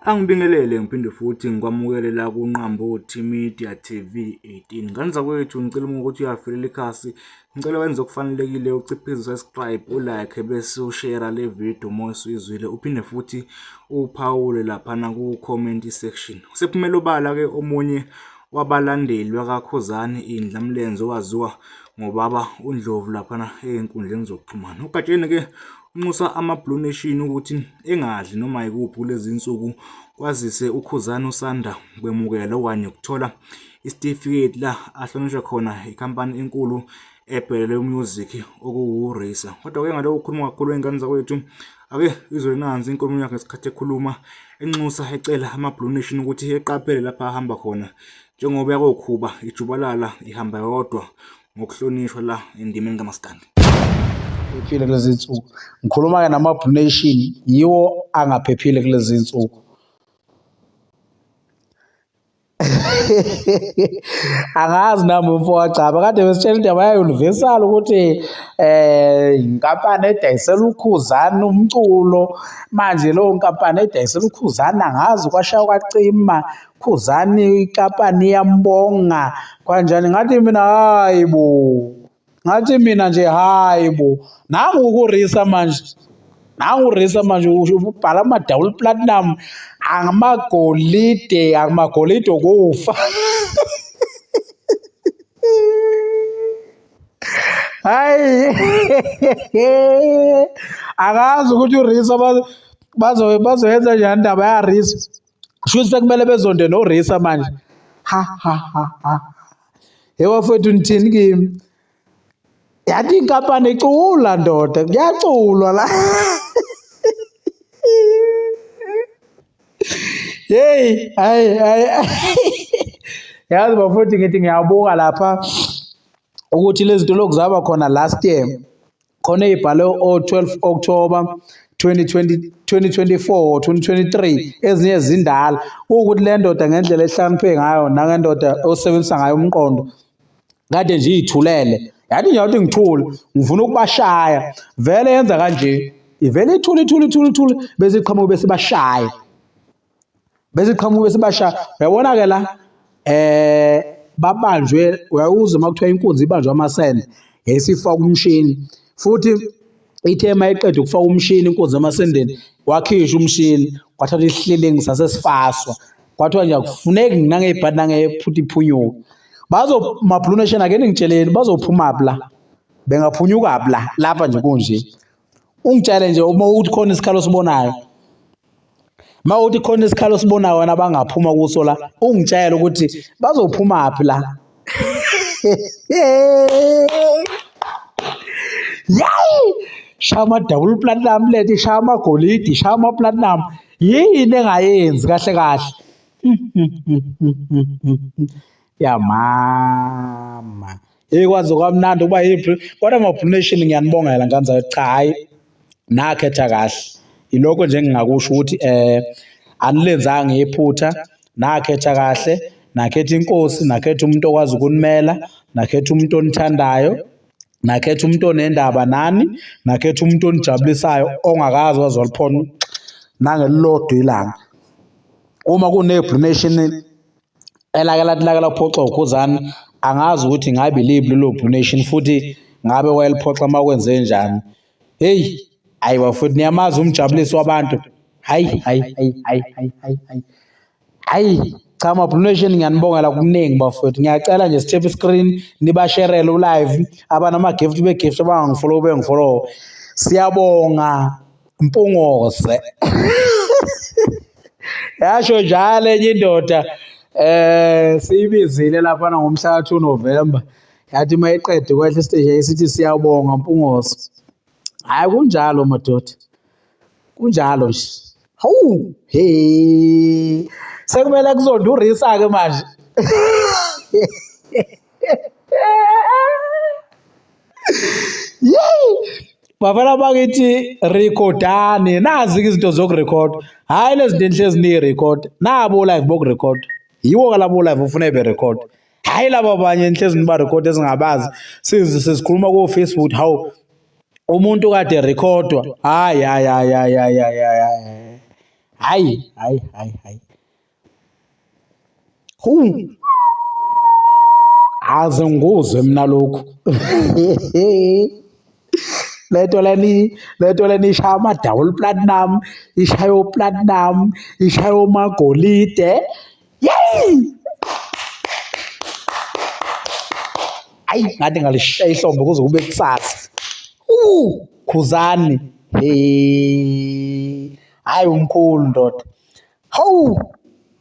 Angibingelele ngiphinde futhi ngikwamukele la kuNqambothi Media TV 18. Ngane zakwethu ngicela ukuthi uyafilela ikhasi. Ngicela wenze okufanelekile uciphize subscribe, ulike bese ushare le video uma usuyizwile. Uphinde futhi uphawule laphana ku-comment section. Usephumela obala ke omunye wabalandeli bakaKhuzani Indlamlenze owaziwa ngobaba uNdlovu laphana ey'nkundleni zokuxhumana. Ugatsheni ke unxusa ama-Blue Nation ukuthi engadli noma yikuphi kulezi insuku kwazise uKhuzani usanda kwemukela okanye ukuthola isitifiketi la ahlonishwa khona ikhampani enkulu ebhekele music okuwuRiSA. Kodwa-ke ngalokho ukhuluma kakhulu ingane zakwethu, ake izwe nansi inkulumo yakhe ngesikhathi ekhuluma enxusa ecela ama-Blue Nation ukuthi eqaphele lapha ahamba khona, njengoba yakokhuba ijubalala ihamba yodwa ngokuhlonishwa la endimeni kaMaskandi. Phephile kulezi insuku ngikhuluma-ke nama-Blue Nation, yiwo angaphephile kulezi insuku. Angazi nami mfowacaba kade besitshela indaba ya-Universal ukuthi inkampani edayisela uKhuzani umculo. Manje leyo nkampani edayisela uKhuzani angazi kwashaya kwacima, Khuzani inkampani iyambonga kanjani. Ngathi mina hayi bo, ngathi mina nje hayi bo, nangu ukuRiSA manje, nangu uRiSA manje ubhala ama-double platinum, angimagolide okufa. Hayi angazi ukuthi uRiSA bazoyenza njani indaba ya-RiSA. Kusho sekumele bezonde noRiSA manje. Yewafethu nithini kimi? Yathi inkampani icula ndoda, kuyaculwa la. Hey, hayi yazi bafowethu, ngithi ngiyabuka lapha ukuthi lezi zinto lokhu zaba khona last year, khona ey'bhale o-12 October 2024 or 2023, ezinye zindala. Ukuthi le ndoda ngendlela ehlakaniphe ngayo nangendoda osebenzisa ngayo umqondo kade nje iy'thulele. Yathi nje ukuthi ngithule ngifuna ukubashaya, vele yenza kanje, ivele ithule bese iqhamuke bese bashaya, uyabona-ke la babanjwe. Uyawuza uma kuthiwa inkunzi ibanjwe amasende, yayisifaka umshini, futhi ithe mayiqeda ukufaka umshini inkunzi amasendeni, wakhishwa umshini, kwathatha isihlilingi sasesifaswa, kwathiwa nje akufuneki nangey'bhadi nangephutha iphunyuka. Ma-Blue Nation ake ningitsheleni bazophumaphi la, bengaphunyukaphi la lapha nje kunje. Ungitshele nje uma uthi khona isikhalo sibonayo, uma uthi khona isikhalo sibonayo wena bangaphuma kuso la, ungitshele ukuthi bazophumaphi la. Yayi, shaya ama-double platinum lethi, shaya amagolidi, shaya ama-platinum, yini engayenzi kahle kahle. Ya mama, kwaze kwamnandi ukuba yiphi. Kodwa ama-Blue Nation ngiyanibongela ngane zayo, cha hayi nakhetha kahle. Ilokho nje engingakusho ukuthi anilenzanga iphutha, nakhetha kahle, nakhetha inkosi, nakhetha umuntu okwazi ukunimela, nakhetha umuntu onithandayo, nakhetha umuntu onendaba nani, nakhetha umuntu onijabulisayo ongakaze wazwaliphona nangelilodwa ilanga. Uma kune-Blue Nation elake laphoxa uKhuzani, angazi ukuthi ngabe iliphi lelo Blue Nation, futhi ngabe wayeliphoxa uma kwenze njani. Hey, hayi bafowethu, niyamazi umjabulisi wabantu. Hayi cha, ama-Blue Nation ngiyanibongela kuningi bafowethu. Ngiyacela nje sithephe screen nibasherele ulive, abanama-gift be-gift, abangangifollow bengifollow. Siyabonga Mpungose. Yasho njalo enye indoda siyibizile lapha ngomhla ka-2 November, yathi mayiqede kwehla isiteji yayisithi siyabonga Mpungose. Hayi kunjalo madoda, kunjalo nje. Hawu, he, sekumele kuzonde uRiSA-ke manje. Yeyi, bafana bakithi rekhodani, nazi-ke izinto zokurekhoda. Hhayi lezi zinto enihlezi niyirekhoda, nabo olive bokurekhoda, yiwo-ke labo olive ufuna berekhoda. Hhayi laba abanye enihlezi nibarekhoda ezingabazi, sizikhuluma ko-Facebook, hawu umuntu kade rekhodwa. Hayi hayi. Aze nguzwe mina lokhu. Lento leni ishaya ama-double platinum, ishaya o-platinum, ishaya omagolide. Yeyi! Hayi, ngathi ngalishaya ihlombe kuze kube kusasa. Khuzani. Hayi umkhulu ndoda. Hawu.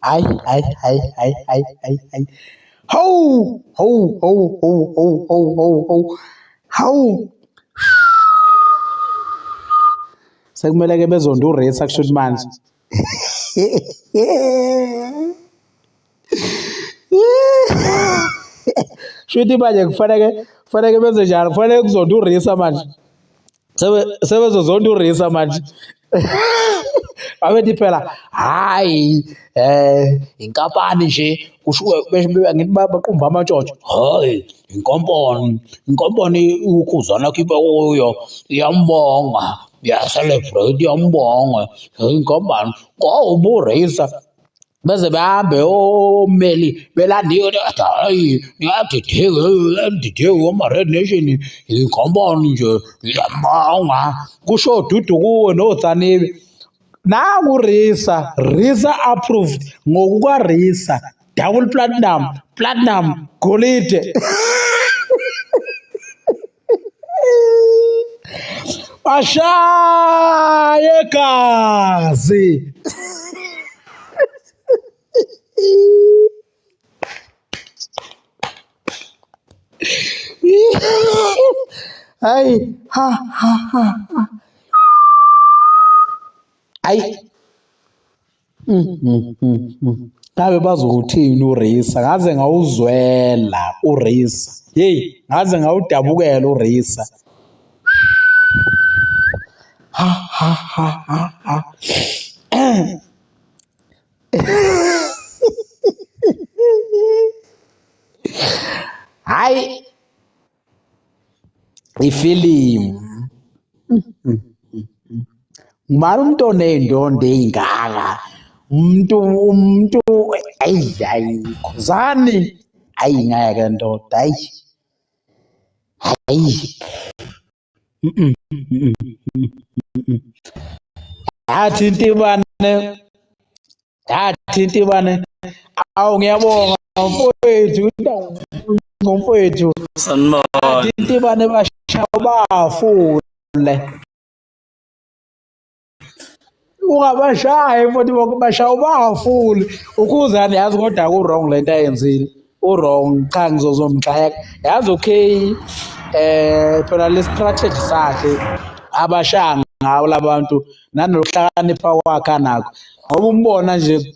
Hayi. Hawu. Sekumele ke bezonda urace kushuthi manje. Shuthi manje kufanele benze njalo, kufanele kuzonda urisa manje. Sebezozonda urisa manje. Abethi phela hayi inkampani nje kushuke ngithi baqumba amatshotsho. Hayi inkampani ukhuzana khipha kuyo iyambonga, celebrate iyambonga inkampani uburisa beze behambe omeli belandiwe hayi ngiyadideka oma-Red Nation inkampani nje iyambonga kusho uDudu kuwe noZanele. Nangu Risa approved ngokuka-Risa double platinum golide. Bashaya egazi. Hayi hayi. Ngabe bazokuthini uRisa? Ngaze ngawuzwela uRisa. Hey, ngaze ngawudabukela uRisa. Hayi. Ifilimu. Ngibani umuntu oney'ndondo ey'ngaka? Umuntu hayi Khuzani. Hayi ngeke ndoda, hayi. Yathi intibane. Awu ngiyabonga mfowethu. Yathi intibane bashaya bafule. Ungabashayi futhi bashaya bafule. Ukhuzani yazi kodwa ku-wrong lento ayenzile. U-wrong, cha ngizozomgxeka. Yazi okay, phela le strategy sakhe abashaya ngawo labantu nanokuhlakanipha kwakhe anakho. Ngoba umbona nje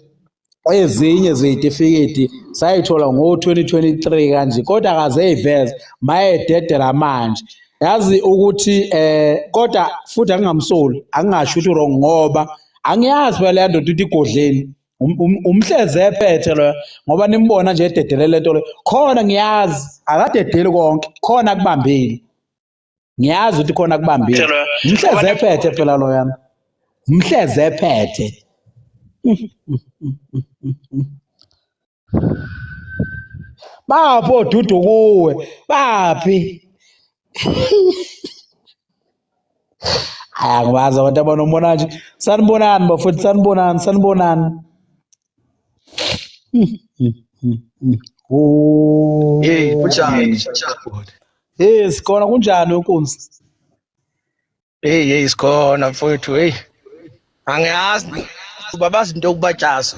ezinye zeyitifiketi sayithola ngo-2023 kanje, kodwa akazeyiveza mayededela manje. Yazi ukuthi kodwa futhi angingamsoli, angingasho ukuthi wrong ngoba angiyazi phela leya ndoda ukuthi igodleni. Umhlezi ephethe lo ngoba nimbona nje ededele lento le. Khona ngiyazi akadedeli konke, khona akubambile. Ngiyazi ukuthi khona akubambile. Umhlezi ephethe phela lo yana. Umhlezi ephethe. Baphi oDudu kuwe? Baphi? Hayi angibazi abantu abanombona nje. Sanibonani bafowethu, sanibonani. Hey, kunjani? Hey, sikhona kunjani wenkunzi? Hey, sikhona mfowethu, hey. Angiyazi uba bazi into okubatshaza.